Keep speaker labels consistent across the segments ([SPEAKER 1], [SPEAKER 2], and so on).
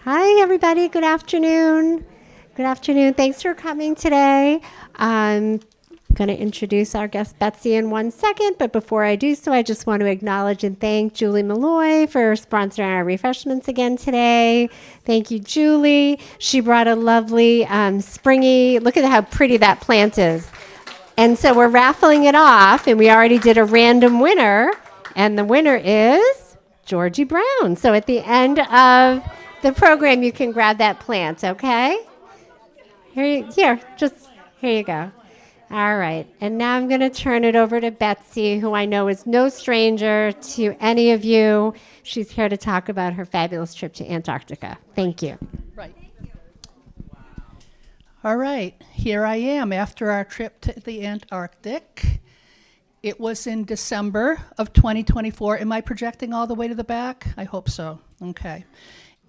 [SPEAKER 1] Hi, everybody. Good afternoon. Good afternoon. Thanks for coming today. I'm going to introduce our guest, Betsy, in 1 second. But before I do so, I just want to acknowledge and thank Julie Malloy for sponsoring our refreshments again today. Thank you, Julie. She brought a lovely springy, look at how pretty that plant is. And so we're raffling it off, and we already did a random winner. And the winner is Georgie Brown. So at the end of the program, you can grab that plant, okay? Here, here you go. All right, and now I'm going to turn it over to Betsy, who I know is no stranger to any of you. She's here to talk about her fabulous trip to Antarctica. Thank you.
[SPEAKER 2] Right. All right, here I am after our trip to the Antarctic. It was in December of 2024. Am I projecting all the way to the back? I hope so. Okay.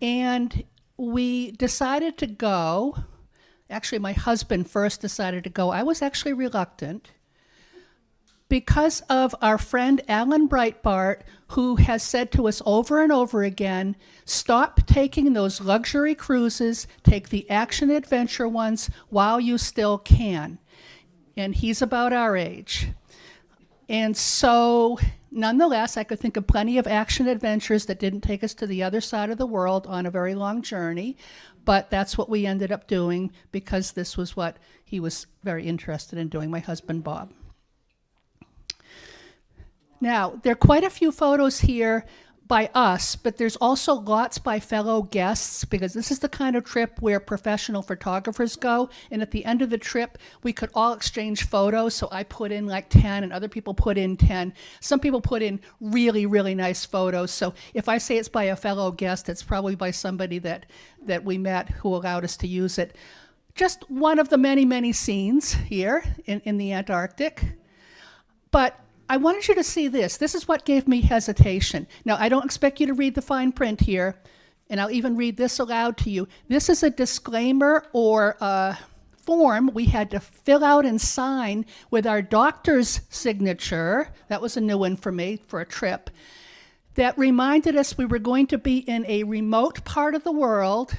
[SPEAKER 2] And we decided to go. Actually, my husband first decided to go. I was actually reluctant because of our friend Alan Breitbart, who has said to us over and over again, stop taking those luxury cruises, take the action-adventure ones while you still can. And he's about our age. And so, nonetheless, I could think of plenty of action adventures that didn't take us to the other side of the world on a very long journey, but that's what we ended up doing because this was what he was very interested in doing, my husband, Bob. Now, there are quite a few photos here by us, but there's also lots by fellow guests because this is the kind of trip where professional photographers go, and at the end of the trip, we could all exchange photos, so I put in like 10 and other people put in 10. Some people put in really, really nice photos, so if I say it's by a fellow guest, it's probably by somebody that we met who allowed us to use it. Just one of the many, many scenes here in the Antarctic, but I wanted you to see this. This is what gave me hesitation. Now, I don't expect you to read the fine print here, and I'll even read this aloud to you. This is a disclaimer or a form we had to fill out and sign with our doctor's signature. That was a new one for me for a trip. That reminded us we were going to be in a remote part of the world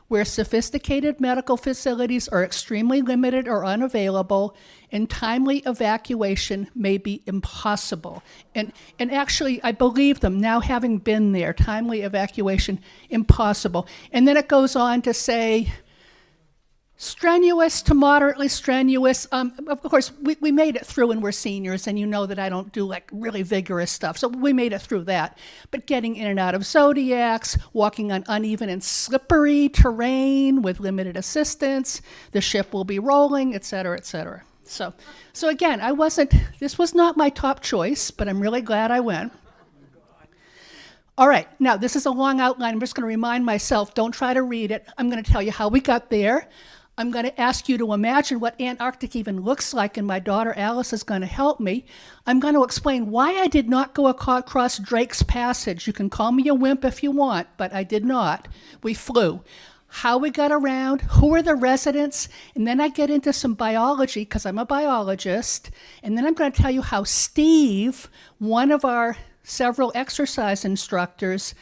[SPEAKER 2] where sophisticated medical facilities are extremely limited or unavailable, and timely evacuation may be impossible. And actually, I believe them, now having been there, timely evacuation, impossible. And then it goes on to say, strenuous to moderately strenuous. Of course, we made it through and we're seniors, and you know that I don't do like really vigorous stuff, so we made it through that. But getting in and out of zodiacs, walking on uneven and slippery terrain with limited assistance, the ship will be rolling, et cetera, et cetera. So again, this was not my top choice, but I'm really glad I went. All right, now this is a long outline. I'm just going to remind myself, don't try to read it. I'm going to tell you how we got there. I'm going to ask you to imagine what Antarctic even looks like, and my daughter Alice is going to help me. I'm going to explain why I did not go across Drake's Passage. You can call me a wimp if you want, but I did not. We flew. How we got around, who are the residents, and then I get into some biology because I'm a biologist, and then I'm going to tell you how Steve, one of our several exercise instructors,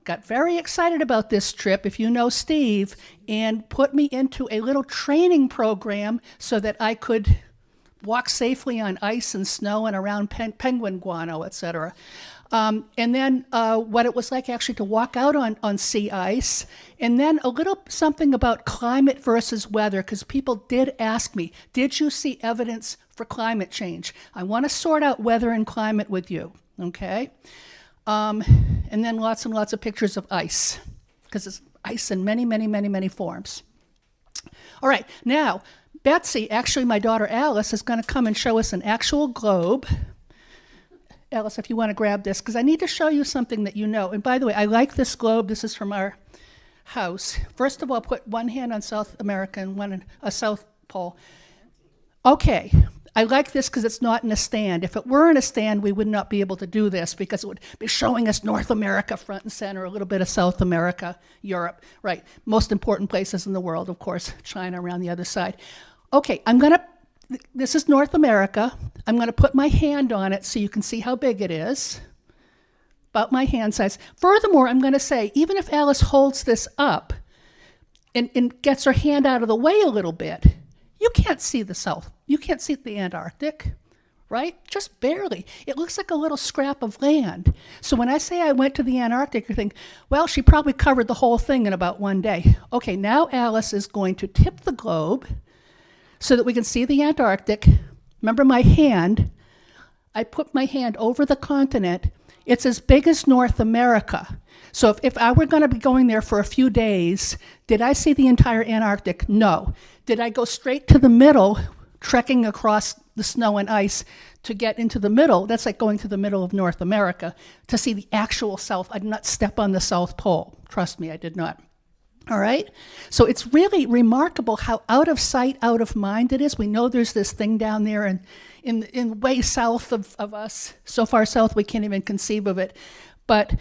[SPEAKER 2] got very excited about this trip, if you know Steve, and put me into a little training program so that I could walk safely on ice and snow and around penguin guano, et cetera. And then what it was like actually to walk out on sea ice, and then a little something about climate versus weather, because people did ask me, did you see evidence for climate change? I want to sort out weather and climate with you, okay? And then lots and lots of pictures of ice, because it's ice in many, many, many, many forms. All right, now, Betsy, actually my daughter Alice, is going to come and show us an actual globe. Alice, if you want to grab this, because I need to show you something that you know. And by the way, I like this globe. This is from our house. First of all, put one hand on South America and one on a South Pole. Okay. I like this because it's not in a stand. If it were in a stand, we would not be able to do this because it would be showing us North America front and center, a little bit of South America, Europe, right. Most important places in the world, of course, China around the other side. Okay, this is North America. I'm gonna put my hand on it so you can see how big it is. about my hand size. Furthermore, I'm going to say, even if Alice holds this up and gets her hand out of the way a little bit, you can't see the South. You can't see the Antarctic, right? Just barely. It looks like a little scrap of land. So when I say I went to the Antarctic, you think, well, she probably covered the whole thing in about one day. Okay, now Alice is going to tip the globe so that we can see the Antarctic. Remember my hand? I put my hand over the continent. It's as big as North America. So if I were going to be going there for a few days, did I see the entire Antarctic? No. Did I go straight to the middle, trekking across the snow and ice to get into the middle? That's like going to the middle of North America to see the actual South. I did not step on the South Pole. Trust me, I did not. All right? So it's really remarkable how out of sight, out of mind it is. We know there's this thing down there and in way south of us, so far south we can't even conceive of it. But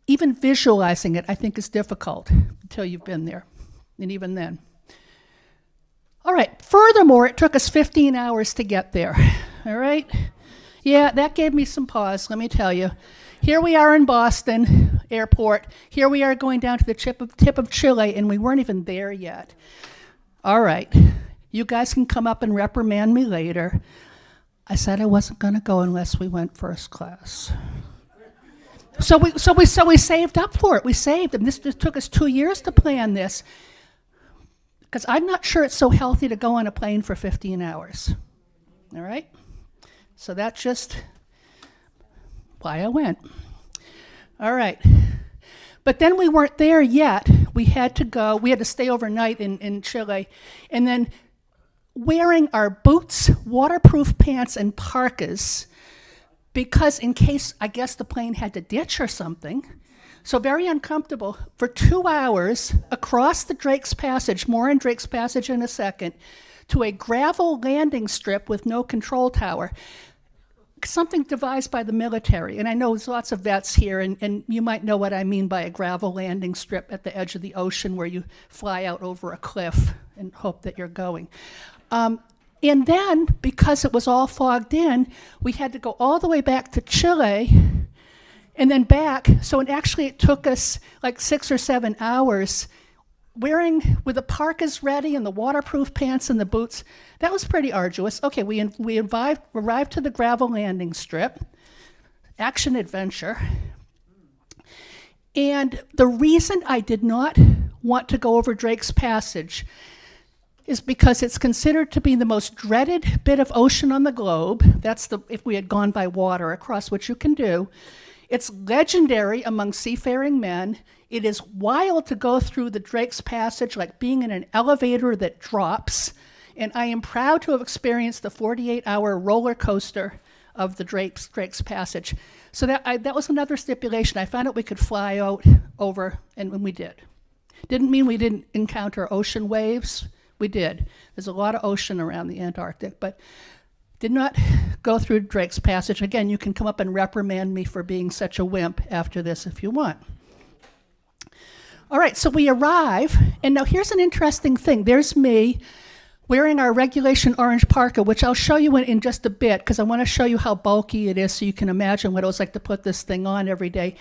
[SPEAKER 2] even visualizing it, I think, is difficult until you've been there, and even then. All right, furthermore, it took us 15 hours to get there, all right? Yeah, that gave me some pause, let me tell you. Here we are in Boston Airport. Here we are going down to the tip of Chile, and we weren't even there yet. All right, you guys can come up and reprimand me later. I said I wasn't going to go unless we went first class. So we saved up for it. We saved, and this took us 2 years to plan this, because I'm not sure it's so healthy to go on a plane for 15 hours. All right? So that's just why I went. All right. But then we weren't there yet. We had to stay overnight in Chile, and then wearing our boots, waterproof pants, and parkas, because in case, I guess, the plane had to ditch or something. So very uncomfortable for 2 hours across the Drake's Passage, more in Drake's Passage in a second, to a gravel landing strip with no control tower. Something devised by the military. And I know there's lots of vets here, and you might know what I mean by a gravel landing strip at the edge of the ocean where you fly out over a cliff and hope that you're going. And then, because it was all fogged in, we had to go all the way back to Chile and then back. So it took us like 6 or 7 hours with the parkas ready and the waterproof pants and the boots. That was pretty arduous. Okay, we arrived to the gravel landing strip, action adventure. And the reason I did not want to go over Drake's Passage is because it's considered to be the most dreaded bit of ocean on the globe. That's if we had gone by water across, which you can do. It's legendary among seafaring men. It is wild to go through the Drake's Passage like being in an elevator that drops. And I am proud to have experienced the 48-hour roller coaster of the Drake's Passage. So that was another stipulation. I found out we could fly out over, and we did. Didn't mean we didn't encounter ocean waves. We did. There's a lot of ocean around the Antarctic, but did not go through Drake's Passage. Again, you can come up and reprimand me for being such a wimp after this if you want. All right, so we arrive, and now here's an interesting thing. There's me wearing our regulation orange parka, which I'll show you in just a bit, because I want to show you how bulky it is so you can imagine what it was like to put this thing on every day.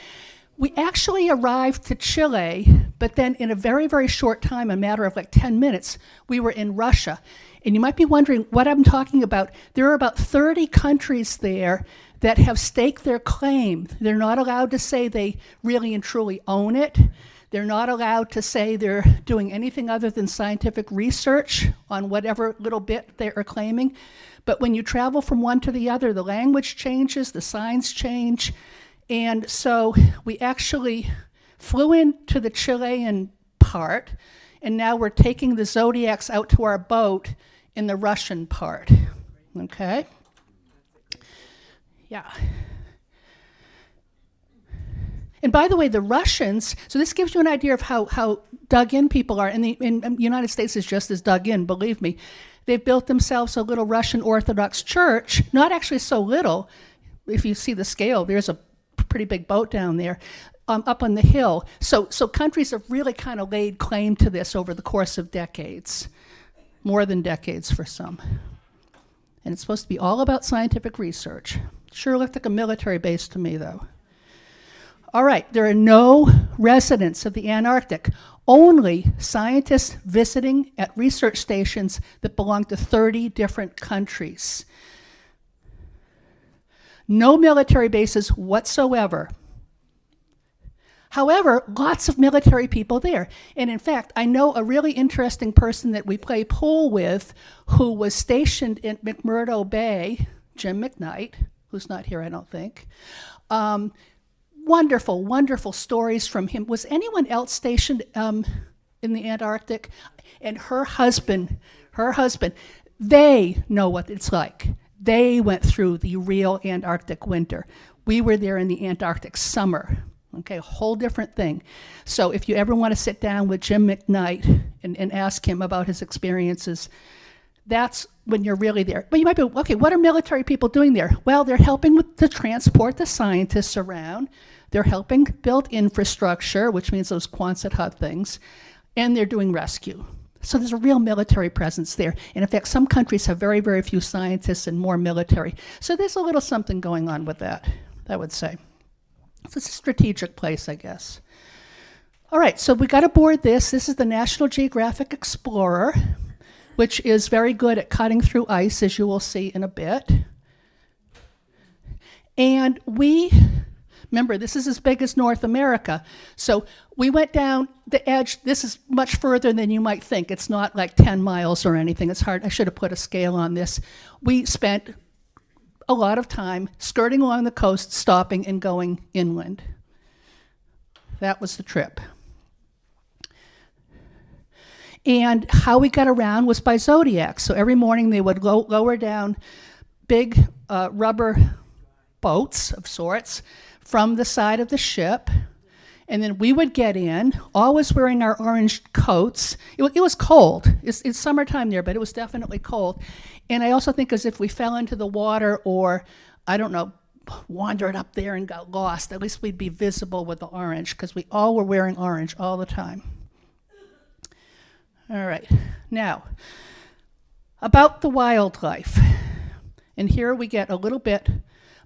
[SPEAKER 2] We actually arrived to Chile, but then in a very, very short time, a matter of like 10 minutes, we were in Russia. And you might be wondering what I'm talking about. There are about 30 countries there that have staked their claim. They're not allowed to say they really and truly own it. They're not allowed to say they're doing anything other than scientific research on whatever little bit they are claiming. But when you travel from one to the other, the language changes, the signs change. And so we actually flew into the Chilean part, and now we're taking the zodiacs out to our boat in the Russian part. Okay? Yeah. And by the way, the Russians, so this gives you an idea of how dug in people are, and the United States is just as dug in, believe me. They've built themselves a little Russian Orthodox church, not actually so little. If you see the scale, there's a pretty big boat down there, up on the hill. So countries have really kind of laid claim to this over the course of decades, more than decades for some. And it's supposed to be all about scientific research. Sure looked like a military base to me, though. All right, there are no residents of the Antarctic, only scientists visiting at research stations that belong to 30 different countries. No military bases whatsoever. However, lots of military people there. And in fact, I know a really interesting person that we play pool with who was stationed in McMurdo Bay, Jim McKnight, who's not here, I don't think. Wonderful, wonderful stories from him. Was anyone else stationed in the Antarctic? And her husband, they know what it's like. They went through the real Antarctic winter. We were there in the Antarctic summer. Okay, a whole different thing. So if you ever want to sit down with Jim McKnight and ask him about his experiences, that's when you're really there. But you might be, okay, what are military people doing there? Well, they're helping to transport the scientists around. They're helping build infrastructure, which means those Quonset hut things, and they're doing rescue. So there's a real military presence there. And in fact, some countries have very, very few scientists and more military. So there's a little something going on with that, I would say. So it's a strategic place, I guess. All right, so we got aboard this. This is the National Geographic Explorer, which is very good at cutting through ice, as you will see in a bit. And remember, this is as big as North America. So we went down the edge. This is much further than you might think. It's not like 10 miles or anything. It's hard. I should have put a scale on this. We spent a lot of time skirting along the coast, stopping and going inland. That was the trip. And how we got around was by zodiacs. So every morning they would lower down big rubber boats of sorts from the side of the ship. And then we would get in, always wearing our orange coats. It was cold. It's summertime there, but it was definitely cold. And I also think as if we fell into the water or, I don't know, wandered up there and got lost, at least we'd be visible with the orange because we all were wearing orange all the time. All right, now, about the wildlife. And here we get a little bit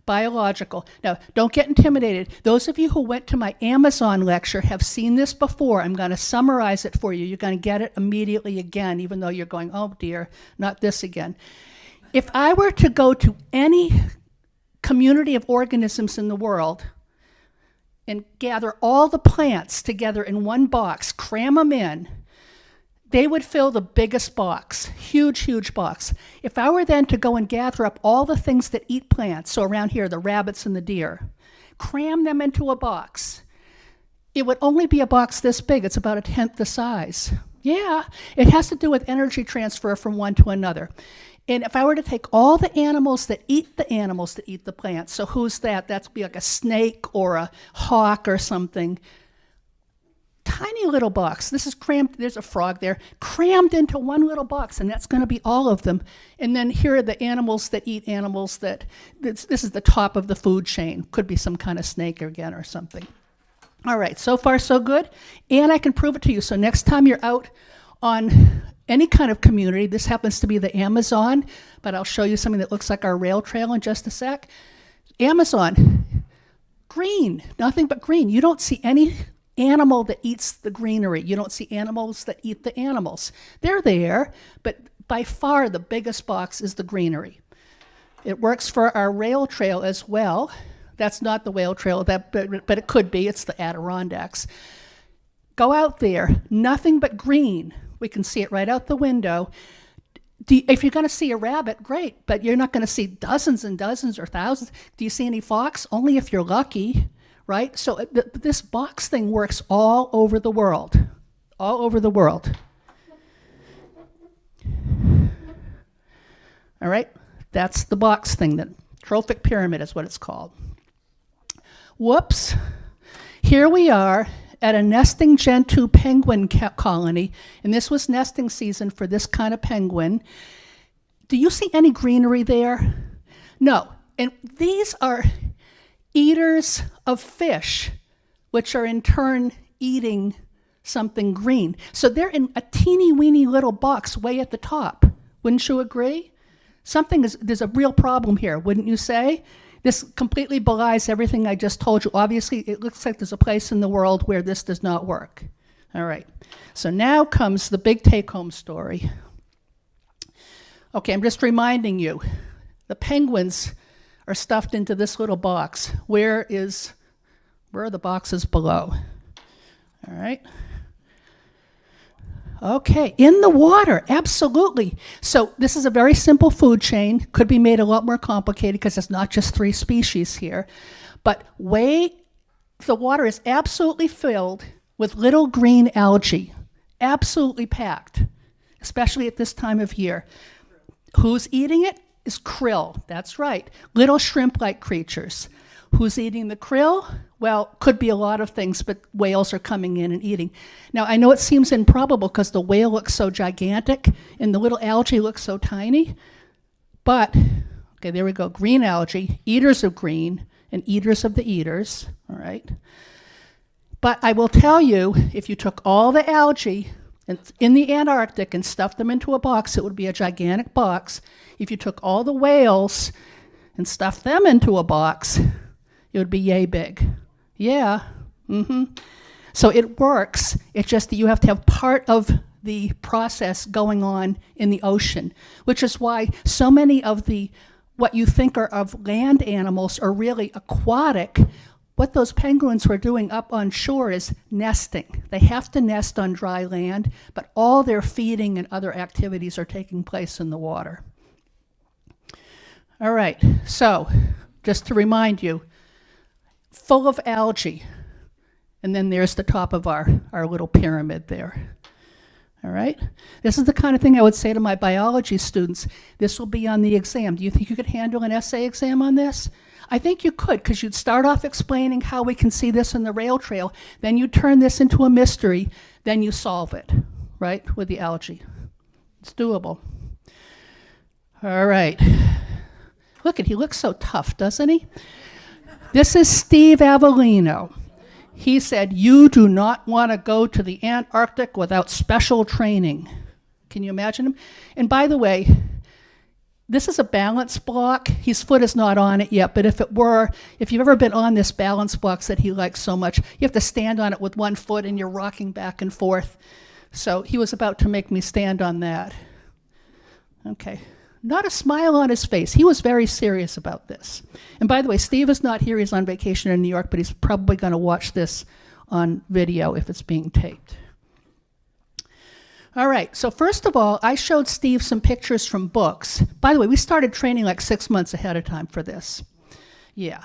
[SPEAKER 2] biological. Now, don't get intimidated. Those of you who went to my Amazon lecture have seen this before. I'm going to summarize it for you. You're going to get it immediately again, even though you're going, oh dear, not this again. If I were to go to any community of organisms in the world and gather all the plants together in one box, cram them in, they would fill the biggest box, huge, huge box. If I were then to go and gather up all the things that eat plants, so around here, the rabbits and the deer, cram them into a box, it would only be a box this big. It's about 1/10 the size. Yeah, it has to do with energy transfer from one to another. And if I were to take all the animals that eat the plants, so who's that? That'd be like a snake or a hawk or something. Tiny little box. This is crammed, there's a frog there, crammed into one little box, and that's going to be all of them. And then here are the animals that eat animals this is the top of the food chain. Could be some kind of snake again or something. All right, so far so good. And I can prove it to you. So next time you're out on any kind of community, this happens to be the Amazon, but I'll show you something that looks like our rail trail in just a sec. Amazon, green, nothing but green. You don't see any animal that eats the greenery. You don't see animals that eat the animals. They're there, but by far the biggest box is the greenery. It works for our rail trail as well. That's not the whale trail, but it could be. It's the Adirondacks. Go out there, nothing but green. We can see it right out the window. If you're going to see a rabbit, great, but you're not going to see dozens and dozens or thousands. Do you see any fox? Only if you're lucky. Right? So this box thing works all over the world. All over the world. All right? That's the box thing. The trophic pyramid is what it's called. Whoops. Here we are at a nesting Gentoo penguin colony, and this was nesting season for this kind of penguin. Do you see any greenery there? No. And these are eaters of fish, which are in turn eating something green. So they're in a teeny weeny little box way at the top. Wouldn't you agree? There's a real problem here, wouldn't you say? This completely belies everything I just told you. Obviously, it looks like there's a place in the world where this does not work. All right, so now comes the big take-home story. Okay, I'm just reminding you, the penguins are stuffed into this little box. Where are the boxes below? All right. Okay, in the water, absolutely. So this is a very simple food chain. Could be made a lot more complicated because it's not just 3 species here. But the water is absolutely filled with little green algae, absolutely packed, especially at this time of year. Who's eating it? Is krill. That's right, little shrimp-like creatures. Who's eating the krill? Well, could be a lot of things, but whales are coming in and eating. Now, I know it seems improbable because the whale looks so gigantic and the little algae looks so tiny, but, okay, there we go, green algae, eaters of green, and eaters of the eaters, all right? But I will tell you, if you took all the algae in the Antarctic and stuffed them into a box, it would be a gigantic box. If you took all the whales and stuffed them into a box, it would be yay big. Yeah, So it works. It's just that you have to have part of the process going on in the ocean, which is why so many of what you think are of land animals are really aquatic. What those penguins were doing up on shore is nesting. They have to nest on dry land, but all their feeding and other activities are taking place in the water. All right, so just to remind you, full of algae. And then there's the top of our little pyramid there. All right? This is the kind of thing I would say to my biology students. This will be on the exam. Do you think you could handle an essay exam on this? I think you could, because you'd start off explaining how we can see this in the rail trail, then you turn this into a mystery, then you solve it, right, with the algae. It's doable. All right. Look, he looks so tough, doesn't he? This is Steve Avellino. He said, you do not want to go to the Antarctic without special training. Can you imagine him? And by the way, this is a balance block. His foot is not on it yet, but if you've ever been on this balance block that he likes so much, you have to stand on it with one foot and you're rocking back and forth. So he was about to make me stand on that. Okay. Not a smile on his face. He was very serious about this. And by the way, Steve is not here. He's on vacation in New York, but he's probably going to watch this on video if it's being taped. All right, so first of all, I showed Steve some pictures from books. By the way, we started training like 6 months ahead of time for this. Yeah.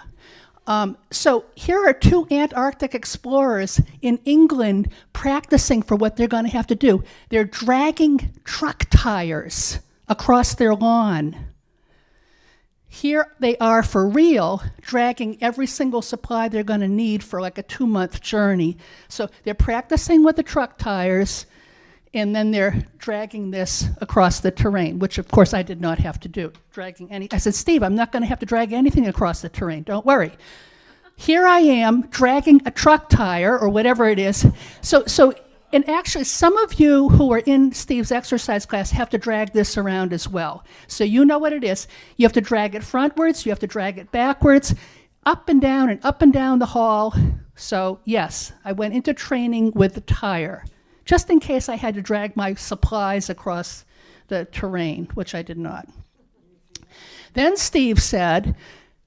[SPEAKER 2] So here are 2 Antarctic explorers in England practicing for what they're going to have to do. They're dragging truck tires across their lawn. Here they are for real, dragging every single supply they're going to need for like a 2-month journey. So they're practicing with the truck tires, and then they're dragging this across the terrain, which of course I did not have to do. I said, Steve, I'm not going to have to drag anything across the terrain, don't worry. Here I am dragging a truck tire or whatever it is. And actually, some of you who are in Steve's exercise class have to drag this around as well. So you know what it is. You have to drag it frontwards, you have to drag it backwards, up and down the hall. So yes, I went into training with the tire, just in case I had to drag my supplies across the terrain, which I did not. Then Steve said,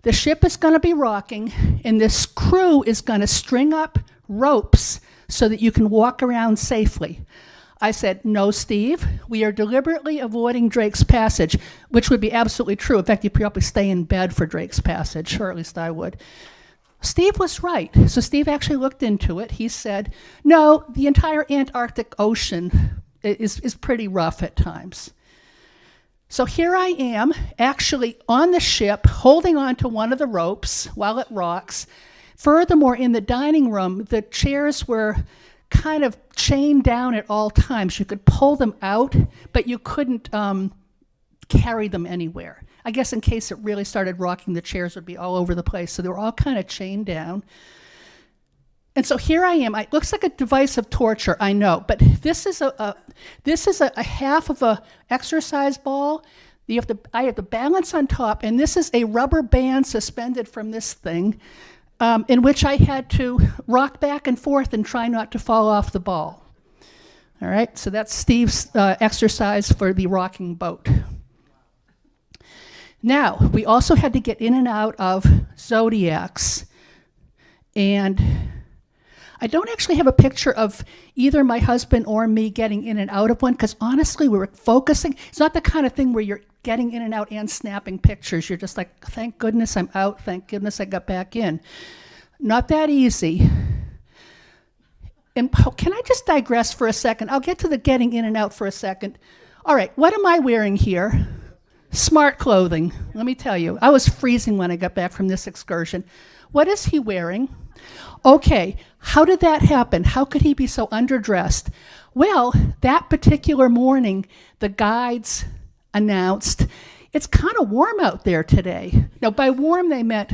[SPEAKER 2] the ship is going to be rocking, and this crew is going to string up ropes so that you can walk around safely. I said, no, Steve, we are deliberately avoiding Drake's Passage, which would be absolutely true. In fact, you'd probably stay in bed for Drake's Passage, or at least I would. Steve was right. So Steve actually looked into it. He said, no, the entire Antarctic Ocean is pretty rough at times. So here I am, actually on the ship, holding on to one of the ropes while it rocks. Furthermore, in the dining room, the chairs were kind of chained down at all times. You could pull them out, but you couldn't carry them anywhere. I guess in case it really started rocking, the chairs would be all over the place. So they were all kind of chained down. And so here I am. It looks like a device of torture, I know, but this is a half of a exercise ball. I have to balance on top, and this is a rubber band suspended from this thing, in which I had to rock back and forth and try not to fall off the ball. All right, so that's Steve's exercise for the rocking boat. Now, we also had to get in and out of zodiacs, and I don't actually have a picture of either my husband or me getting in and out of one, because honestly, we were focusing. It's not the kind of thing where you're getting in and out and snapping pictures. You're just like, thank goodness I'm out, thank goodness I got back in. Not that easy. And can I just digress for a second? I'll get to the getting in and out for a second. All right, what am I wearing here? Smart clothing. Let me tell you, I was freezing when I got back from this excursion. What is he wearing? Okay, how did that happen? How could he be so underdressed? Well, that particular morning, the guides announced, it's kind of warm out there today. Now, by warm, they meant,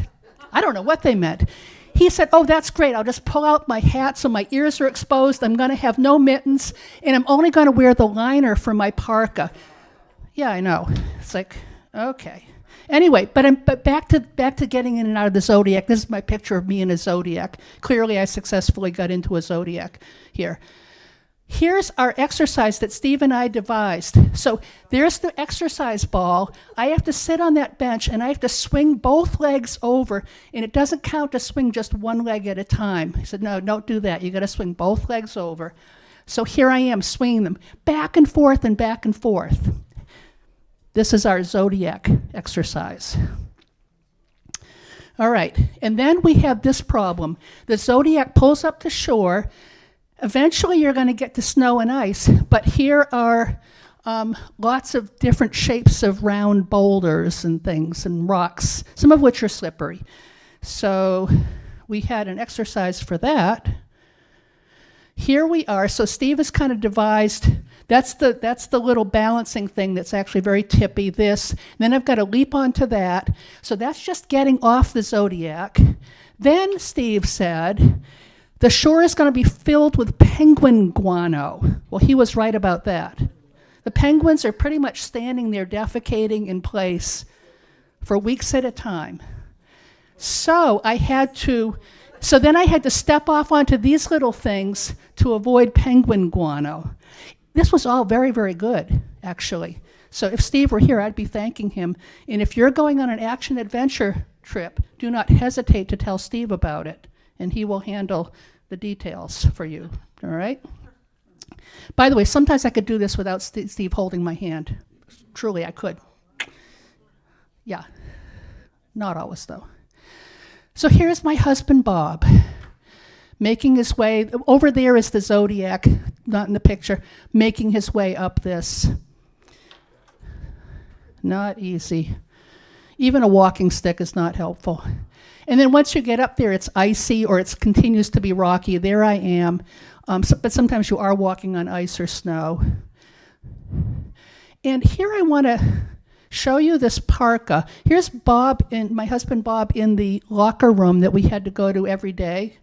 [SPEAKER 2] I don't know what they meant. He said, oh, that's great. I'll just pull out my hat so my ears are exposed. I'm going to have no mittens, and I'm only going to wear the liner for my parka. Yeah, I know. It's like, okay. Anyway, but back to getting in and out of the zodiac. This is my picture of me in a zodiac. Clearly, I successfully got into a zodiac here. Here's our exercise that Steve and I devised. So there's the exercise ball. I have to sit on that bench, and I have to swing both legs over, and it doesn't count to swing just one leg at a time. He said, no, don't do that. You got to swing both legs over. So here I am swinging them back and forth and back and forth. This is our zodiac exercise. All right, and then we have this problem. The zodiac pulls up to shore. Eventually you're going to get to snow and ice, but here are lots of different shapes of round boulders and things and rocks, some of which are slippery. So we had an exercise for that. Here we are. So Steve has kind of devised, that's the little balancing thing that's actually very tippy, this. Then I've got to leap onto that. So that's just getting off the zodiac. Then Steve said, the shore is going to be filled with penguin guano. Well, he was right about that. The penguins are pretty much standing there defecating in place for weeks at a time. So then I had to step off onto these little things to avoid penguin guano. This was all very, very good, actually. So if Steve were here, I'd be thanking him. And if you're going on an action-adventure trip, do not hesitate to tell Steve about it, and he will handle the details for you, all right? By the way, sometimes I could do this without Steve holding my hand. Truly, I could. Yeah, not always, though. So here's my husband, Bob, making his way. Over there is the zodiac, not in the picture, making his way up this. Not easy. Even a walking stick is not helpful. And then once you get up there, it's icy or it continues to be rocky. There I am. But sometimes you are walking on ice or snow. And here I want to show you this parka. Here's Bob and my husband Bob in the locker room that we had to go to every day,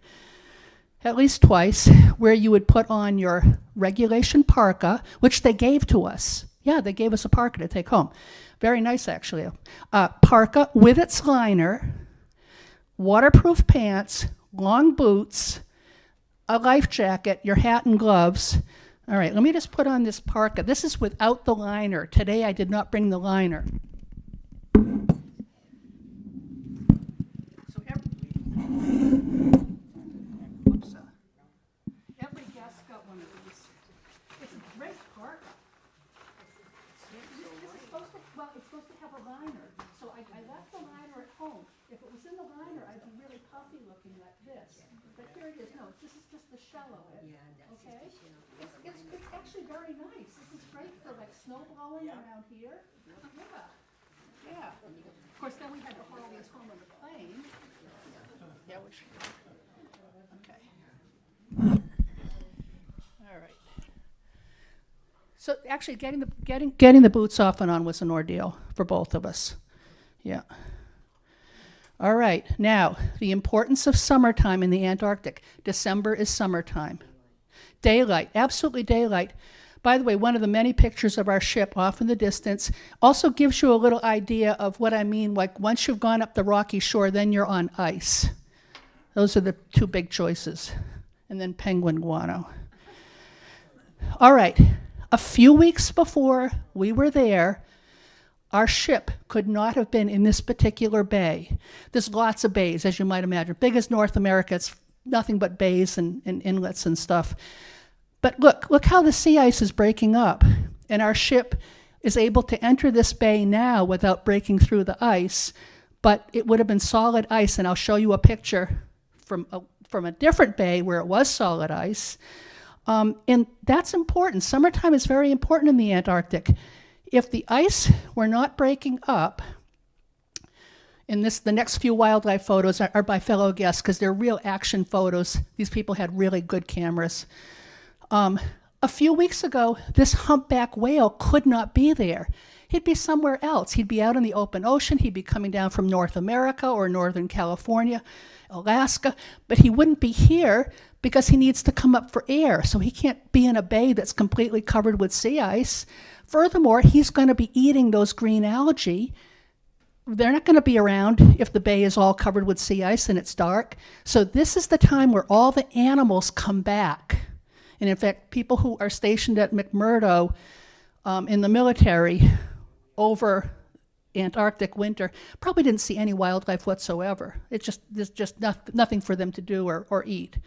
[SPEAKER 2] at least twice, where you would put on your regulation parka, which they gave to us. Yeah, they gave us a parka to take home. Very nice, actually. Parka with its liner, waterproof pants, long boots, a life jacket, your hat and gloves. All right, let me just put on this parka. This is without the liner. Today I did not bring the liner. So every guest got one of these. It's a great parka. It's supposed to have a liner. So I left the liner at home. If it was in the liner, I'd be really puffy looking like this. But here it is. No, this is just the shell of it. Okay? It's actually very nice. This is great for like snowballing around here. Yeah. Of course, then we had to haul these home on the plane. Yeah, okay. All right. So actually, getting the boots off and on was an ordeal for both of us. Yeah. All right. Now, the importance of summertime in the Antarctic. December is summertime. Daylight, absolutely daylight. by the way, one of the many pictures of our ship off in the distance also gives you a little idea of what I mean. Like once you've gone up the rocky shore, then you're on ice. Those are the two big choices. And then penguin guano. All right, a few weeks before we were there, our ship could not have been in this particular bay. There's lots of bays, as you might imagine. Big as North America, it's nothing but bays and inlets and stuff. But look how the sea ice is breaking up. And our ship is able to enter this bay now without breaking through the ice. But it would have been solid ice, and I'll show you a picture from a different bay where it was solid ice. And that's important. Summertime is very important in the Antarctic. If the ice were not breaking up, and the next few wildlife photos are by fellow guests because they're real action photos. These people had really good cameras. A few weeks ago, this humpback whale could not be there. He'd be somewhere else. He'd be out in the open ocean. He'd be coming down from North America or Northern California, Alaska, but he wouldn't be here because he needs to come up for air. So he can't be in a bay that's completely covered with sea ice. Furthermore, he's going to be eating those green algae. They're not going to be around if the bay is all covered with sea ice and it's dark. So this is the time where all the animals come back. And in fact, people who are stationed at McMurdo in the military over Antarctic winter probably didn't see any wildlife whatsoever. There's just nothing for them to do or eat.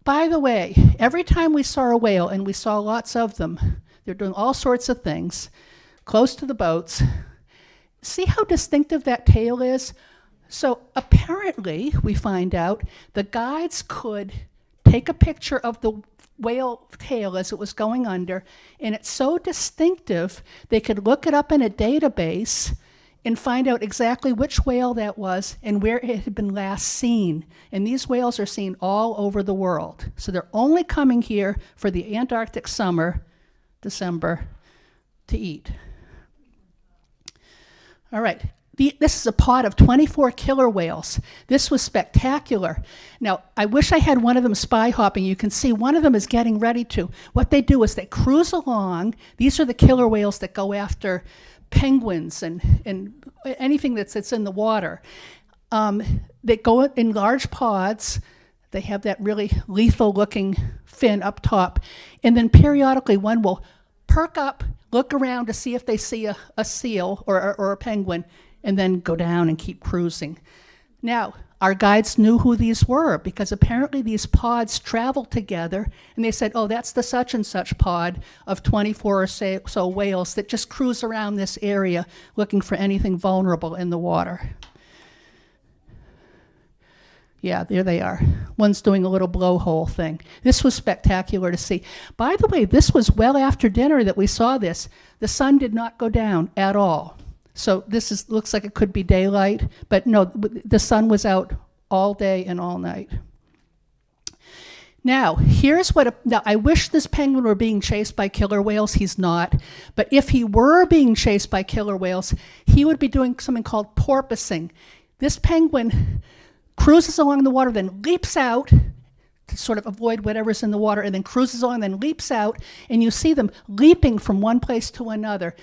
[SPEAKER 2] By the way, every time we saw a whale, and we saw lots of them, they're doing all sorts of things close to the boats. See how distinctive that tail is? So apparently, we find out, the guides could take a picture of the whale tail as it was going under, and it's so distinctive, they could look it up in a database and find out exactly which whale that was and where it had been last seen. And these whales are seen all over the world. So they're only coming here for the Antarctic summer, December, to eat. All right, this is a pod of 24 killer whales. This was spectacular. Now, I wish I had one of them spy hopping. You can see one of them is getting ready to. What they do is they cruise along. These are the killer whales that go after penguins and anything that's in the water. They go in large pods. They have that really lethal looking fin up top. And then periodically one will perk up, look around to see if they see a seal or a penguin, and then go down and keep cruising. Now, our guides knew who these were because apparently these pods travel together, and they said, oh, that's the such and such pod of 24 or so whales that just cruise around this area looking for anything vulnerable in the water. Yeah, there they are. One's doing a little blowhole thing. This was spectacular to see. By the way, this was well after dinner that we saw this. The sun did not go down at all. So this looks like it could be daylight, but no, the sun was out all day and all night. Now, here's now I wish this penguin were being chased by killer whales. He's not. But if he were being chased by killer whales, he would be doing something called porpoising. This penguin cruises along the water, then leaps out to sort of avoid whatever's in the water, and then cruises along, then leaps out, and you see them leaping from one place to another.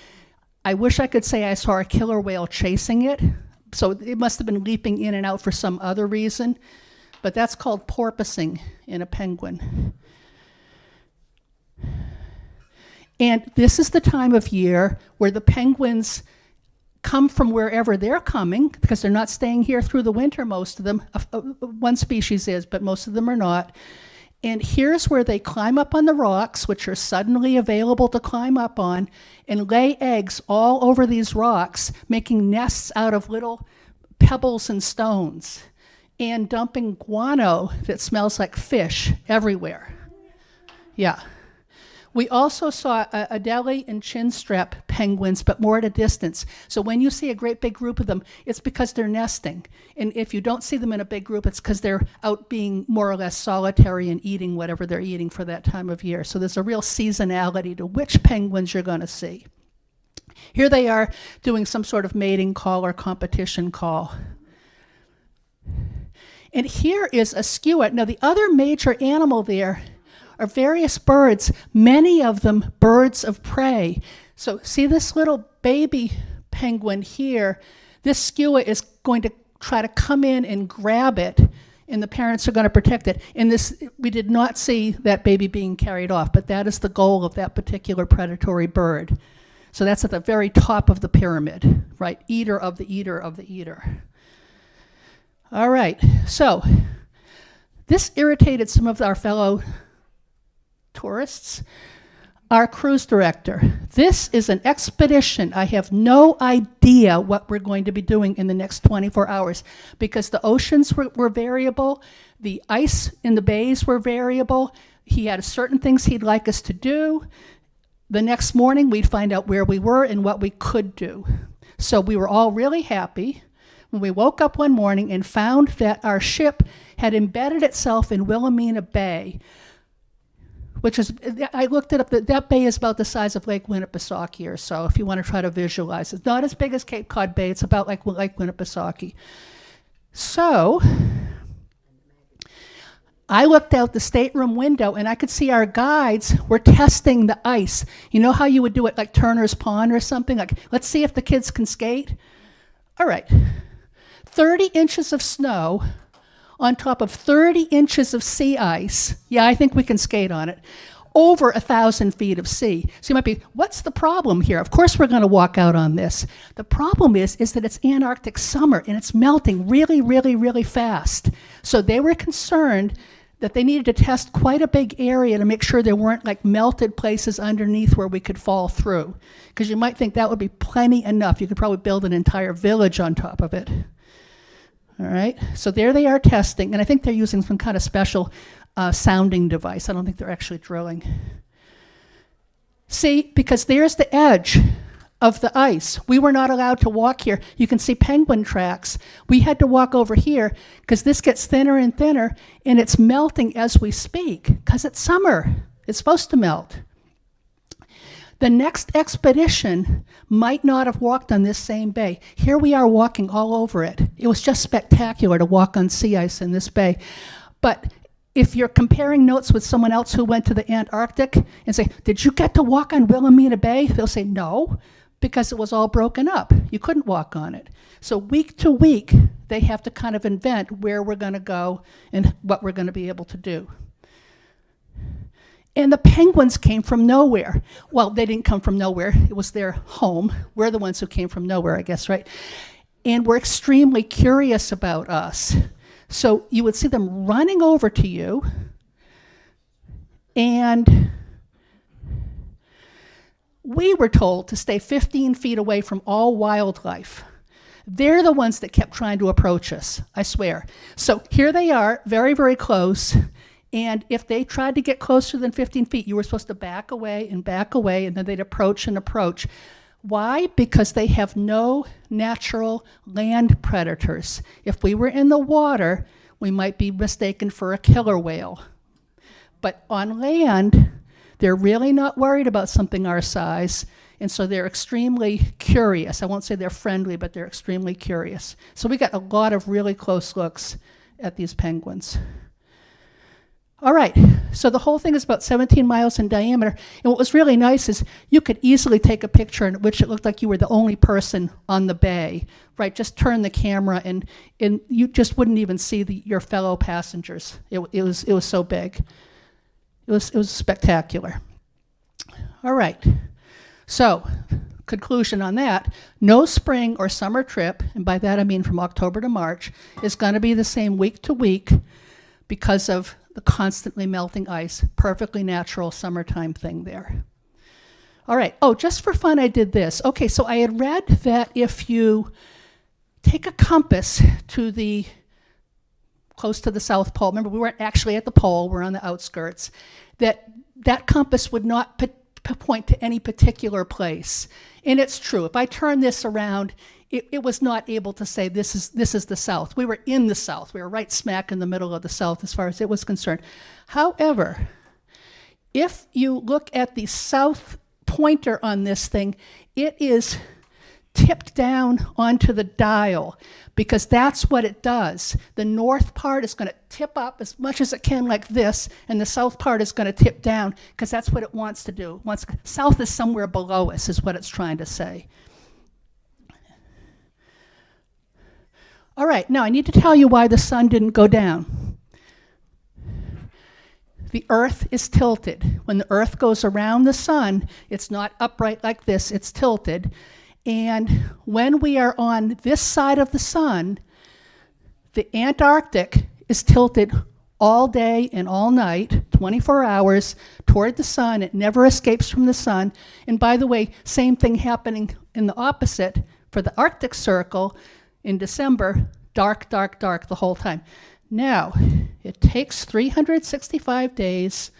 [SPEAKER 2] I wish I could say I saw a killer whale chasing it, so it must have been leaping in and out for some other reason, but that's called porpoising in a penguin. And this is the time of year where the penguins come from wherever they're coming, because they're not staying here through the winter, most of them. One species is, but most of them are not. And here's where they climb up on the rocks, which are suddenly available to climb up on, and lay eggs all over these rocks, making nests out of little pebbles and stones, and dumping guano that smells like fish everywhere. Yeah. We also saw Adelie and chinstrap penguins, but more at a distance. So when you see a great big group of them, it's because they're nesting. And if you don't see them in a big group, it's because they're out being more or less solitary and eating whatever they're eating for that time of year. So there's a real seasonality to which penguins you're going to see. Here they are doing some sort of mating call or competition call. And here is a skua. Now the other major animal there are various birds, many of them birds of prey. So see this little baby penguin here? This skua is going to try to come in and grab it, and the parents are going to protect it. And this, we did not see that baby being carried off, but that is the goal of that particular predatory bird. So that's at the very top of the pyramid, right? Eater of the eater of the eater. All right, so this irritated some of our fellow tourists. Our cruise director, this is an expedition. I have no idea what we're going to be doing in the next 24 hours because the oceans were variable, the ice in the bays were variable. He had certain things he'd like us to do. The next morning, we'd find out where we were and what we could do. So we were all really happy when we woke up one morning and found that our ship had embedded itself in Wilhelmina Bay, which is, I looked it up, that bay is about the size of Lake Winnipesaukee or so, if you want to try to visualize it. It's not as big as Cape Cod Bay, it's about like Lake Winnipesaukee. So, I looked out the stateroom window and I could see our guides were testing the ice. You know how you would do it like Turner's Pond or something? Like, let's see if the kids can skate. All right, 30 inches of snow on top of 30 inches of sea ice. Yeah, I think we can skate on it. Over 1,000 feet of sea. So you might be, what's the problem here? Of course we're going to walk out on this. The problem is that it's Antarctic summer and it's melting really, really, really fast. So they were concerned that they needed to test quite a big area to make sure there weren't like melted places underneath where we could fall through. Because you might think that would be plenty enough. You could probably build an entire village on top of it. All right, so there they are testing, and I think they're using some kind of special sounding device. I don't think they're actually drilling. See, because there's the edge of the ice. We were not allowed to walk here. You can see penguin tracks. We had to walk over here because this gets thinner and thinner, and it's melting as we speak because it's summer. It's supposed to melt. The next expedition might not have walked on this same bay. Here we are walking all over it. It was just spectacular to walk on sea ice in this bay. But if you're comparing notes with someone else who went to the Antarctic and say, did you get to walk on Wilhelmina Bay? They'll say no, because it was all broken up. You couldn't walk on it. So week to week, they have to kind of invent where we're going to go and what we're going to be able to do. And the penguins came from nowhere. Well, they didn't come from nowhere. It was their home. We're the ones who came from nowhere, I guess, right? And were extremely curious about us. So you would see them running over to you, and we were told to stay 15 feet away from all wildlife. They're the ones that kept trying to approach us, I swear. So here they are, very, very close. And if they tried to get closer than 15 feet, you were supposed to back away, and then they'd approach and approach. Why? Because they have no natural land predators. If we were in the water, we might be mistaken for a killer whale. But on land, they're really not worried about something our size, and so they're extremely curious. I won't say they're friendly, but they're extremely curious. So we got a lot of really close looks at these penguins. All right, so the whole thing is about 17 miles in diameter, and what was really nice is you could easily take a picture in which it looked like you were the only person on the bay, right? Just turn the camera and you just wouldn't even see your fellow passengers. It was so big. It was spectacular. All right, so conclusion on that, no spring or summer trip, and by that I mean from October to March, is going to be the same week to week because of the constantly melting ice, perfectly natural summertime thing there. All right, oh, just for fun I did this. Okay, so I had read that if you take a compass to close to the South Pole, remember we weren't actually at the pole, we're on the outskirts, that compass would not point to any particular place. And it's true, if I turn this around, it was not able to say this is the South. We were in the South. We were right smack in the middle of the South as far as it was concerned. However, if you look at the south pointer on this thing, it is tipped down onto the dial because that's what it does. The north part is going to tip up as much as it can like this, and the south part is going to tip down because that's what it wants to do. South is somewhere below us is what it's trying to say. All right, now I need to tell you why the sun didn't go down. The Earth is tilted. When the Earth goes around the sun, it's not upright like this, it's tilted. And when we are on this side of the sun, the Antarctic is tilted all day and all night, 24 hours, toward the sun. It never escapes from the sun. And by the way, same thing happening in the opposite for the Arctic Circle in December, dark, dark, dark the whole time. Now, it takes 365 days.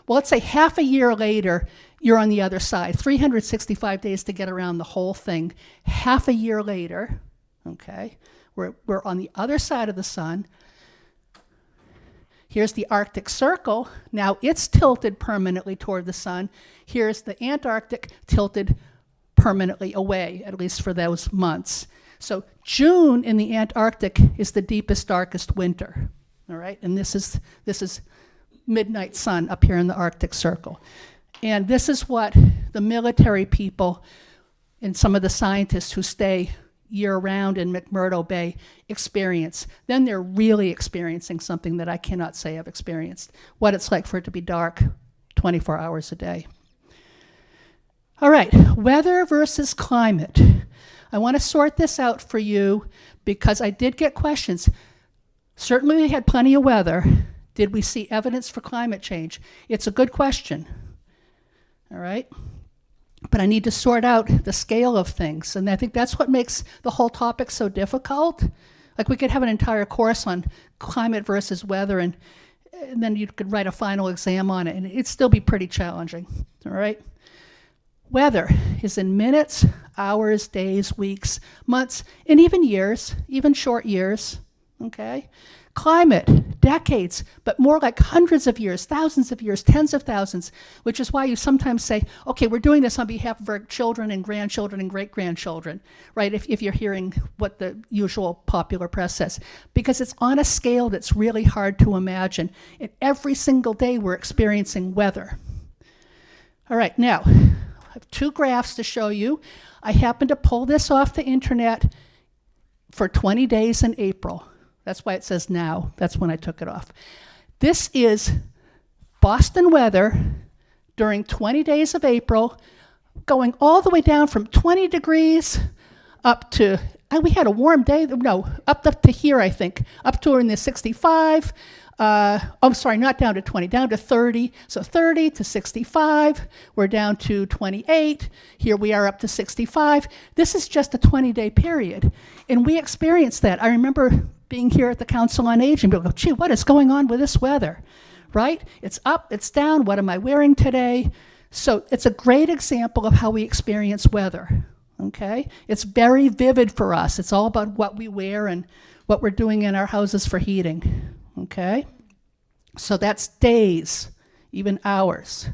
[SPEAKER 2] Well, let's say half a year later, you're on the other side. 365 days to get around the whole thing. Half a year later, okay, we're on the other side of the sun. Here's the Arctic Circle. Now it's tilted permanently toward the sun. Here's the Antarctic tilted permanently away, at least for those months. So June in the Antarctic is the deepest, darkest winter. All right, and this is midnight sun up here in the Arctic Circle. And this is what the military people and some of the scientists who stay year-round in McMurdo Bay experience. Then they're really experiencing something that I cannot say I've experienced, what it's like for it to be dark 24 hours a day. All right, weather versus climate. I want to sort this out for you because I did get questions. Certainly we had plenty of weather. Did we see evidence for climate change? It's a good question. All right? But I need to sort out the scale of things. And I think that's what makes the whole topic so difficult. Like we could have an entire course on climate versus weather, and then you could write a final exam on it, and it'd still be pretty challenging. All right? Weather is in minutes, hours, days, weeks, months, and even years, even short years. Okay? Climate, decades, but more like hundreds of years, thousands of years, tens of thousands, which is why you sometimes say, okay, we're doing this on behalf of our children and grandchildren and great-grandchildren, right, if you're hearing what the usual popular press says, because it's on a scale that's really hard to imagine. And every single day we're experiencing weather. All right, now, I have two graphs to show you. I happened to pull this off the internet for 20 days in April. That's why it says now. That's when I took it off. This is Boston weather during 20 days of April, going all the way down from 20 degrees up to, we had a warm day, no, up to here, I think, up to in the 65. Not down to 20, down to 30. So 30 to 65. We're down to 28. Here we are up to 65. This is just a 20-day period. And we experienced that. I remember being here at the Council on Aging, people go, gee, what is going on with this weather, right? It's up, it's down, what am I wearing today? So it's a great example of how we experience weather, okay? It's very vivid for us. It's all about what we wear and what we're doing in our houses for heating, okay? So that's days, even hours.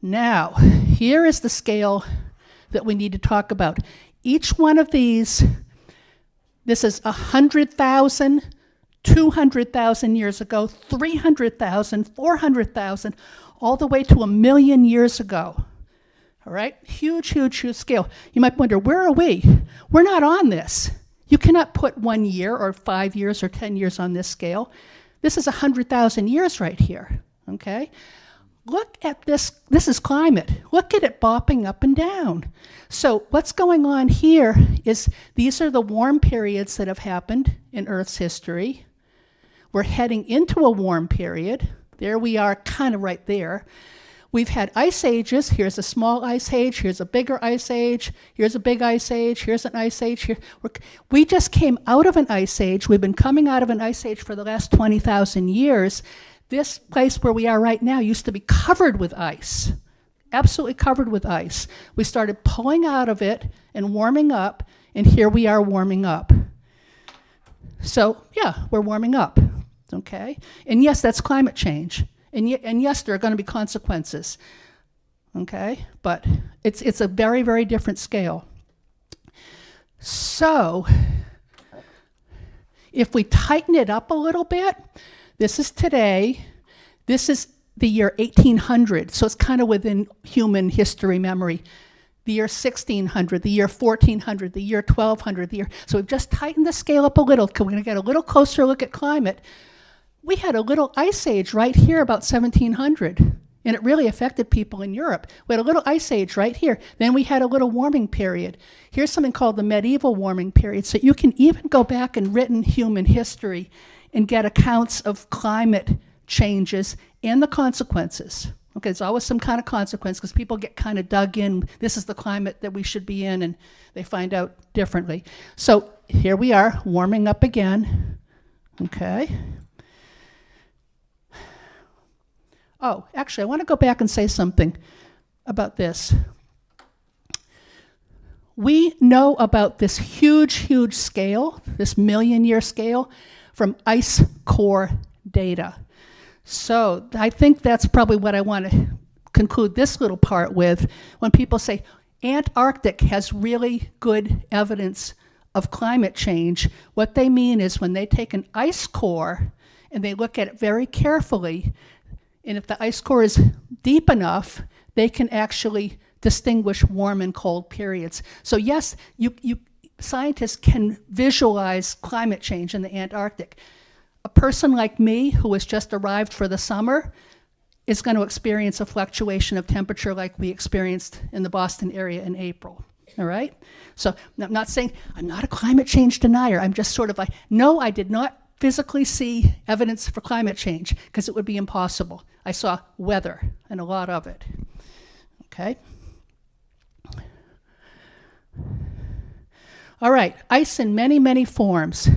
[SPEAKER 2] Now, here is the scale that we need to talk about. Each one of these, this is 100,000, 200,000 years ago, 300,000, 400,000, all the way to 1 million years ago. All right? Huge, huge, huge scale. You might wonder, where are we? We're not on this. You cannot put 1 year or 5 years or 10 years on this scale. This is 100,000 years right here, okay? Look at this. This is climate. Look at it bopping up and down. So what's going on here is these are the warm periods that have happened in Earth's history. We're heading into a warm period. There we are, kind of right there. We've had ice ages. Here's a small ice age. Here's a bigger ice age. Here's a big ice age. Here's an ice age. We just came out of an ice age. We've been coming out of an ice age for the last 20,000 years. This place where we are right now used to be covered with ice, absolutely covered with ice. We started pulling out of it and warming up, and here we are warming up. So, yeah, we're warming up, okay? And yes, that's climate change. And yes, there are going to be consequences, okay? But it's a very, very different scale. So if we tighten it up a little bit, this is today, this is the year 1800, so it's kind of within human history memory. The year 1600, the year 1400, the year 1200, so we've just tightened the scale up a little because we're going to get a little closer look at climate. We had a little ice age right here about 1700, and it really affected people in Europe. We had a little ice age right here. Then we had a little warming period. Here's something called the medieval warming period, so you can even go back in written human history and get accounts of climate changes and the consequences. Okay, there's always some kind of consequence because people get kind of dug in. This is the climate that we should be in, and they find out differently. So here we are, warming up again. Okay. Oh, actually, I want to go back and say something about this. We know about this huge, huge scale, this million-year scale, from ice core data. So I think that's probably what I want to conclude this little part with. When people say Antarctic has really good evidence of climate change, what they mean is when they take an ice core and they look at it very carefully, and if the ice core is deep enough, they can actually distinguish warm and cold periods. So yes, scientists can visualize climate change in the Antarctic. A person like me who has just arrived for the summer is going to experience a fluctuation of temperature like we experienced in the Boston area in April. All right? So I'm not saying I'm not a climate change denier. I'm just sort of like, no, I did not physically see evidence for climate change because it would be impossible. I saw weather and a lot of it. Okay? All right, ice in many, many forms.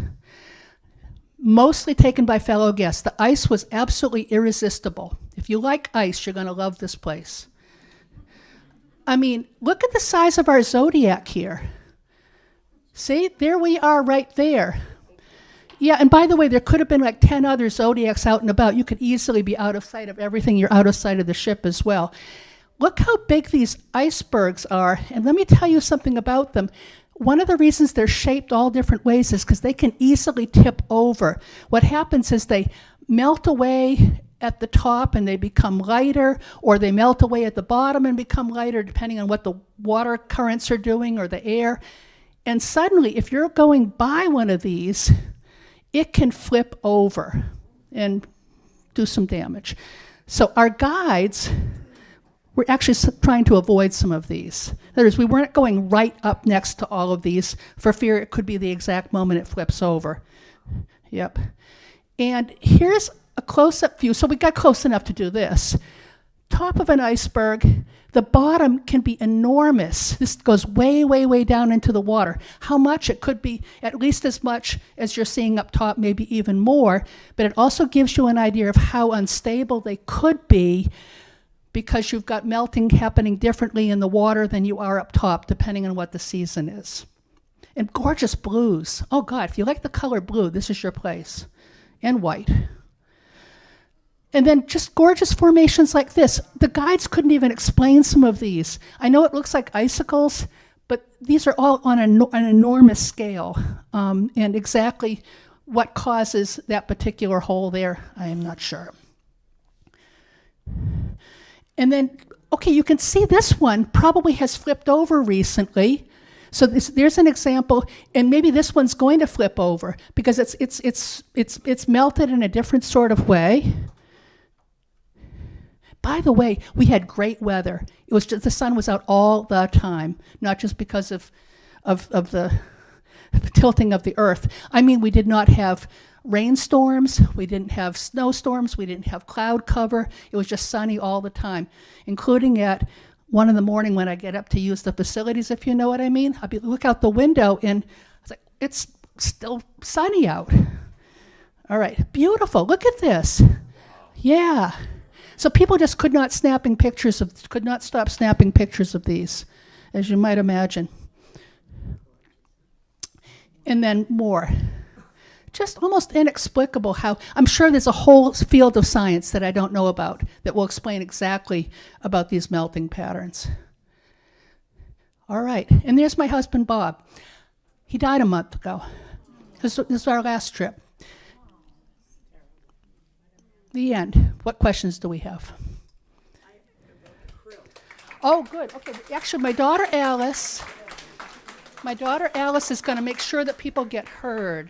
[SPEAKER 2] Mostly taken by fellow guests. The ice was absolutely irresistible. If you like ice, you're going to love this place. I mean, look at the size of our zodiac here. See, there we are right there. Yeah, and by the way, there could have been like 10 other zodiacs out and about. You could easily be out of sight of everything. You're out of sight of the ship as well. Look how big these icebergs are, and let me tell you something about them. One of the reasons they're shaped all different ways is because they can easily tip over. What happens is they melt away at the top and they become lighter, or they melt away at the bottom and become lighter, depending on what the water currents are doing or the air. And suddenly, if you're going by one of these, it can flip over and do some damage. So our guides were actually trying to avoid some of these. That is, we weren't going right up next to all of these for fear it could be the exact moment it flips over. Yep. And here's a close-up view. So we got close enough to do this. Top of an iceberg, the bottom can be enormous. This goes way, way, way down into the water. How much? It could be at least as much as you're seeing up top, maybe even more. But it also gives you an idea of how unstable they could be, because you've got melting happening differently in the water than you are up top, depending on what the season is. And gorgeous blues. Oh God, if you like the color blue, this is your place. And white. And then just gorgeous formations like this. The guides couldn't even explain some of these. I know it looks like icicles, but these are all on an enormous scale. And exactly what causes that particular hole there, I am not sure. And then, okay, you can see this one probably has flipped over recently. So there's an example, and maybe this one's going to flip over because it's melted in a different sort of way. By the way, we had great weather. It was just, the sun was out all the time, not just because of the tilting of the earth. I mean, we did not have rainstorms, we didn't have snowstorms, we didn't have cloud cover. It was just sunny all the time, including at 1 in the morning when I get up to use the facilities, if you know what I mean. I'd look out the window and I was like, it's still sunny out. All right, beautiful, look at this. Yeah. So people just could not stop snapping pictures of these, as you might imagine. And then more. Just almost inexplicable how, I'm sure there's a whole field of science that I don't know about that will explain exactly about these melting patterns. All right, and there's my husband, Bob. He died a month ago. This was our last trip. The end. What questions do we have? Oh, good. Okay. Actually, my daughter Alice is going to make sure that people get heard.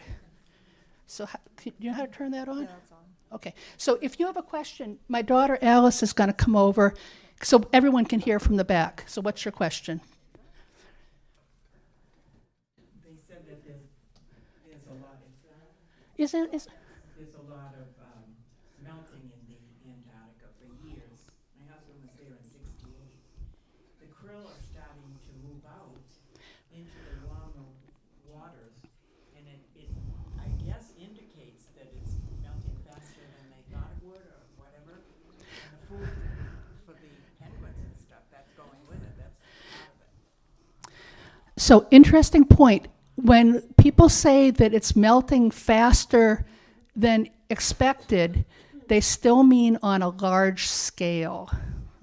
[SPEAKER 2] So, do you know how to turn that on? Yeah, it's on. Okay. So, if you have a question, my daughter Alice is going to come over so everyone can hear from the back. So, what's your question?
[SPEAKER 3] They said that there's a lot of
[SPEAKER 2] Is
[SPEAKER 3] there's a lot of melting in the Antarctica for years. My husband was there in '68. The krill are starting to move out into the warmer waters, and it I guess indicates that it's melting faster than they thought it would, or whatever. And the food for the penguins and stuff that's going with it, that's part of it.
[SPEAKER 2] So, interesting point. When people say that it's melting faster than expected, they still mean on a large scale,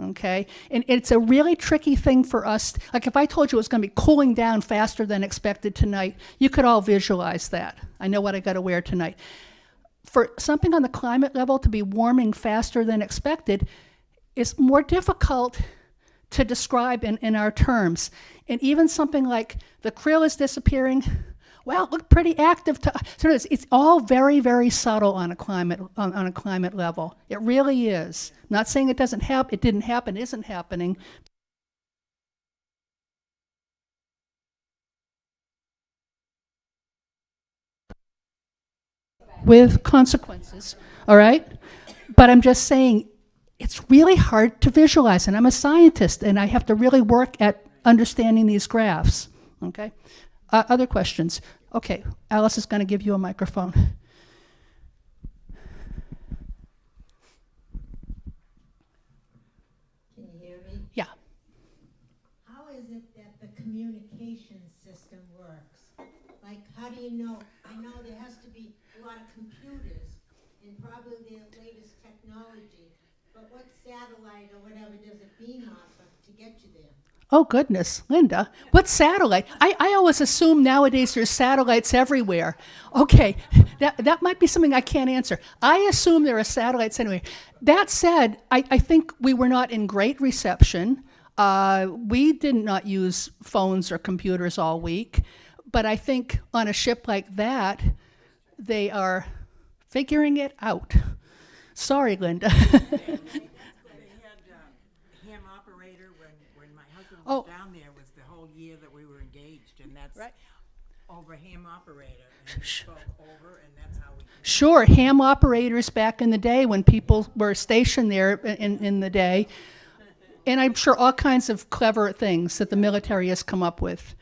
[SPEAKER 2] okay? And it's a really tricky thing for us. Like if I told you it was going to be cooling down faster than expected tonight, you could all visualize that. I know what I got to wear tonight. For something on the climate level to be warming faster than expected is more difficult to describe in our terms. And even something like the krill is disappearing, well, it looked pretty active to so it's all very, very subtle on a climate level. It really is. I'm not saying it doesn't happen, it didn't happen, isn't happening. With consequences, all right? But I'm just saying it's really hard to visualize, and I'm a scientist, and I have to really work at understanding these graphs, okay? Other questions? Okay, Alice is going to give you a microphone.
[SPEAKER 4] Can you hear me?
[SPEAKER 2] Yeah.
[SPEAKER 4] How is it that the communication system works? Like, how do you know? I know there has to be a lot of computers and probably the latest technology, but what satellite or whatever does it beam off of to get you there?
[SPEAKER 2] Oh, goodness, Linda, what satellite? I always assume nowadays there's satellites everywhere. Okay, that might be something I can't answer. I assume there are satellites anywhere. That said, I think we were not in great reception. We did not use phones or computers all week, but I think on a ship like that, they are figuring it out. Sorry, Linda.
[SPEAKER 3] Ham operator when my husband was
[SPEAKER 2] Oh.
[SPEAKER 3] down there was the whole year that we were engaged, and that's
[SPEAKER 2] Right.
[SPEAKER 3] over ham operator, and we spoke over, and that's how we.
[SPEAKER 2] Sure, ham operators back in the day when people were stationed there in the day. And I'm sure all kinds of clever things that the military has come up with.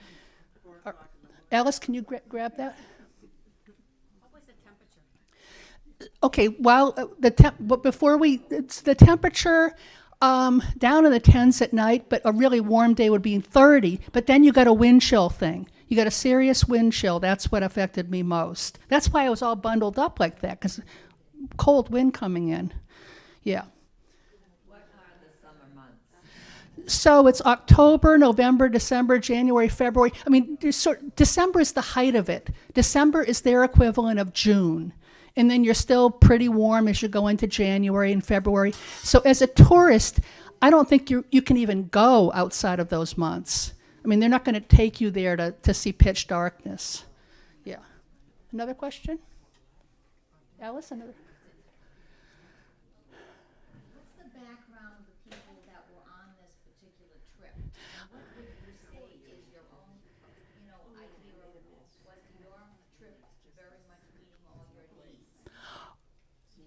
[SPEAKER 2] Alice, can you grab that?
[SPEAKER 5] What was the temperature?
[SPEAKER 2] Okay, well, but before it's the temperature down in the 10s at night, but a really warm day would be 30. But then you got a wind chill thing. You got a serious wind chill. That's what affected me most. That's why I was all bundled up like that, because cold wind coming in. Yeah.
[SPEAKER 5] What are the summer months?
[SPEAKER 2] So it's October, November, December, January, February. I mean, December is the height of it. December is their equivalent of June. And then you're still pretty warm as you go into January and February. So as a tourist, I don't think you can even go outside of those months. I mean, they're not going to take you there to see pitch darkness. Yeah. Another question? Alice, another?
[SPEAKER 5] What's the background of the people that were on this particular trip? And what would you say is your own, idea of was your trip very much meeting all your needs?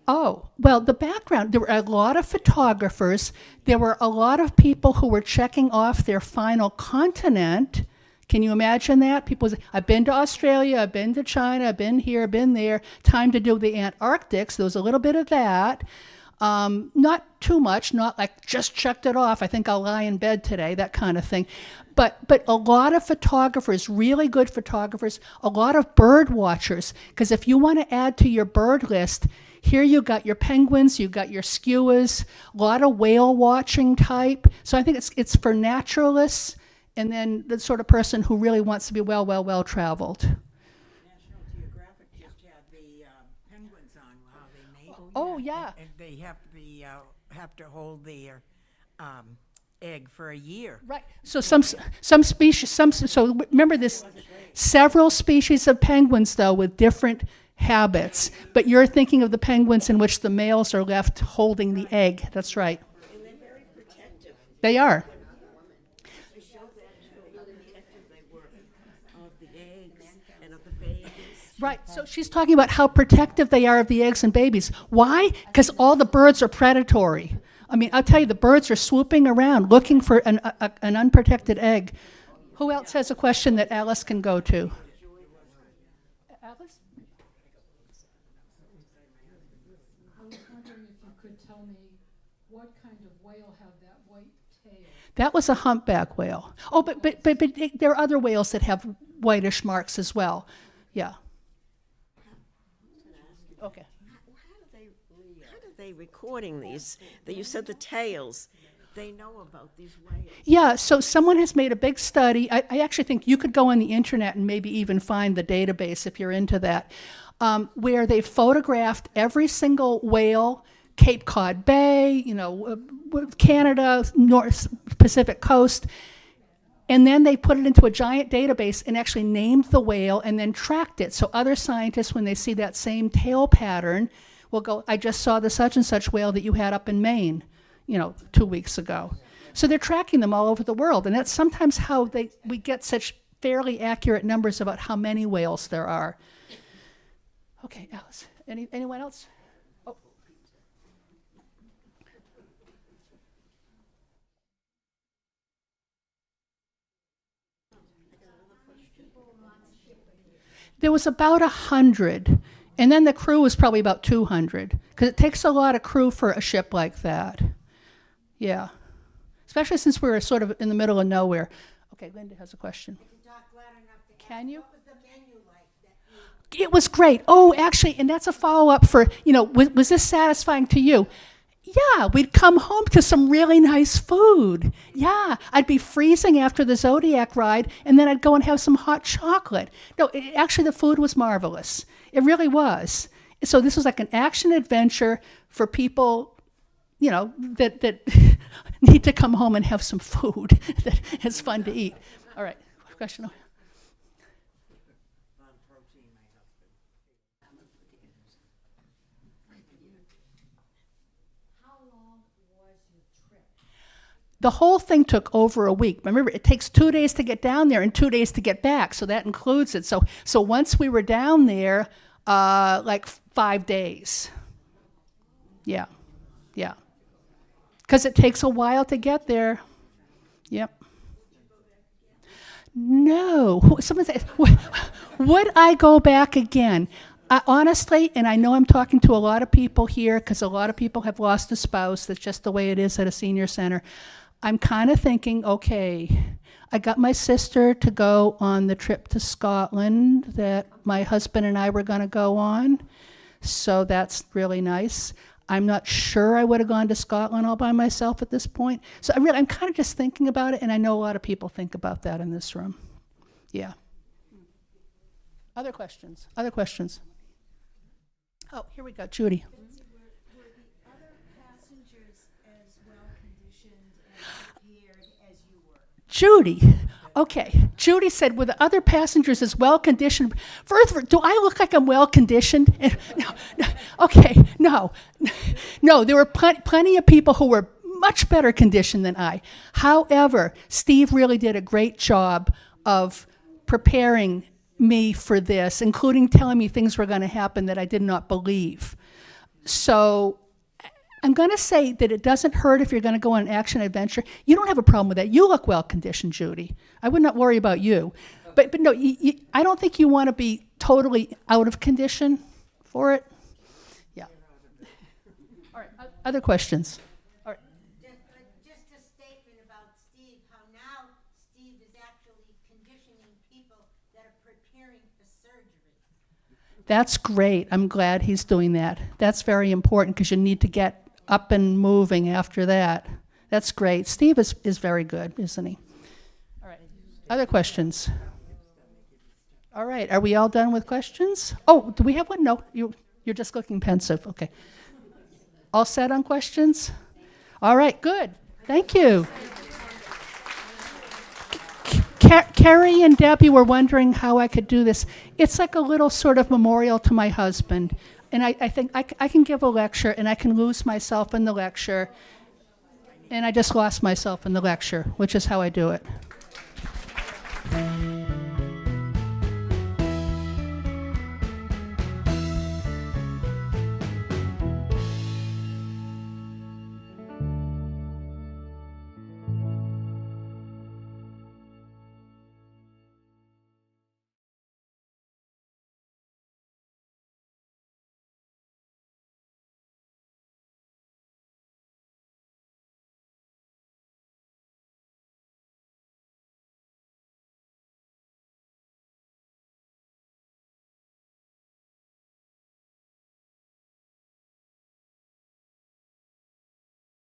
[SPEAKER 2] Oh, well, the background, there were a lot of photographers. There were a lot of people who were checking off their final continent. Can you imagine that? People say, I've been to Australia, I've been to China, I've been here, I've been there. Time to do the Antarctic. So there was a little bit of that. Not too much, not like just checked it off. I think I'll lie in bed today, that kind of thing. But a lot of photographers, really good photographers, a lot of bird watchers. Because if you want to add to your bird list, here you got your penguins, you got your skuas, a lot of whale watching type. So I think it's for naturalists and then the sort of person who really wants to be well traveled.
[SPEAKER 3] National Geographic just had the penguins on how they mate.
[SPEAKER 2] Oh, yeah.
[SPEAKER 3] And they have to hold their egg for a year.
[SPEAKER 2] Right. So some species, so remember this, several species of penguins, though, with different habits. But you're thinking of the penguins in which the males are left holding the egg. That's right.
[SPEAKER 6] And they're very protective.
[SPEAKER 2] They are.
[SPEAKER 6] They show that too, how protective they were of the eggs and of the babies.
[SPEAKER 2] Right. So she's talking about how protective they are of the eggs and babies. Why? Because all the birds are predatory. I mean, I'll tell you, the birds are swooping around looking for an unprotected egg. Who else has a question that Alice can go to? Alice?
[SPEAKER 7] I was wondering if you could tell me what kind of whale have that white tail?
[SPEAKER 2] That was a humpback whale. Oh, but there are other whales that have whitish marks as well. Yeah. Okay.
[SPEAKER 6] How do they recording these? You said the tails. They know about these whales.
[SPEAKER 2] Yeah, so someone has made a big study. I actually think you could go on the internet and maybe even find the database if you're into that, where they photographed every single whale, Cape Cod Bay, Canada, North Pacific coast, and then they put it into a giant database and actually named the whale and then tracked it. So other scientists, when they see that same tail pattern, will go, I just saw the such and such whale that you had up in Maine, 2 weeks ago. So they're tracking them all over the world, and that's sometimes how we get such fairly accurate numbers about how many whales there are. Okay, Alice, anyone else? Oh. There was about 100, and then the crew was probably about 200, because it takes a lot of crew for a ship like that. Yeah, especially since we're sort of in the middle of nowhere. Okay, Linda has a question. Can you?
[SPEAKER 4] What was the menu like that you
[SPEAKER 2] It was great. Oh, actually, and that's a follow-up for, was this satisfying to you? Yeah, we'd come home to some really nice food. Yeah, I'd be freezing after the Zodiac ride, and then I'd go and have some hot chocolate. No, actually, the food was marvelous. It really was. So this was like an action adventure for people, that need to come home and have some food that is fun to eat. All right, question. The whole thing took over a week. Remember, it takes 2 days to get down there and 2 days to get back, so that includes it. So once we were down there, like 5 days. Yeah. Because it takes a while to get there. Yep. No. Someone says, would I go back again? Honestly, and I know I'm talking to a lot of people here because a lot of people have lost a spouse. That's just the way it is at a senior center. I'm kind of thinking, okay, I got my sister to go on the trip to Scotland that my husband and I were going to go on. So that's really nice. I'm not sure I would have gone to Scotland all by myself at this point. So I'm kind of just thinking about it, and I know a lot of people think about that in this room. Yeah. Other questions? Oh, here we go, Judy.
[SPEAKER 8] Were the other passengers as well conditioned and prepared as you were?
[SPEAKER 2] Judy. Okay. Judy said, were the other passengers as well conditioned? Further, do I look like I'm well conditioned? No. Okay. No. There were plenty of people who were much better conditioned than I. However, Steve really did a great job of preparing me for this, including telling me things were going to happen that I did not believe. So I'm going to say that it doesn't hurt if you're going to go on an action adventure. You don't have a problem with that. You look well conditioned, Judy. I would not worry about you. But no, I don't think you want to be totally out of condition for it. Yeah. All right. Other questions? All right.
[SPEAKER 4] Just a statement about Steve, how now Steve is actually conditioning people that are preparing for surgery.
[SPEAKER 2] That's great. I'm glad he's doing that. That's very important because you need to get up and moving after that. That's great. Steve is very good, isn't he? All right. Other questions? All right, are we all done with questions? Oh, do we have one? No, you're just looking pensive. Okay. All set on questions? All right, good. Thank you. Carrie and Debbie were wondering how I could do this. It's like a little sort of memorial to my husband. And I think I can give a lecture and I can lose myself in the lecture. And I just lost myself in the lecture, which is how I do it.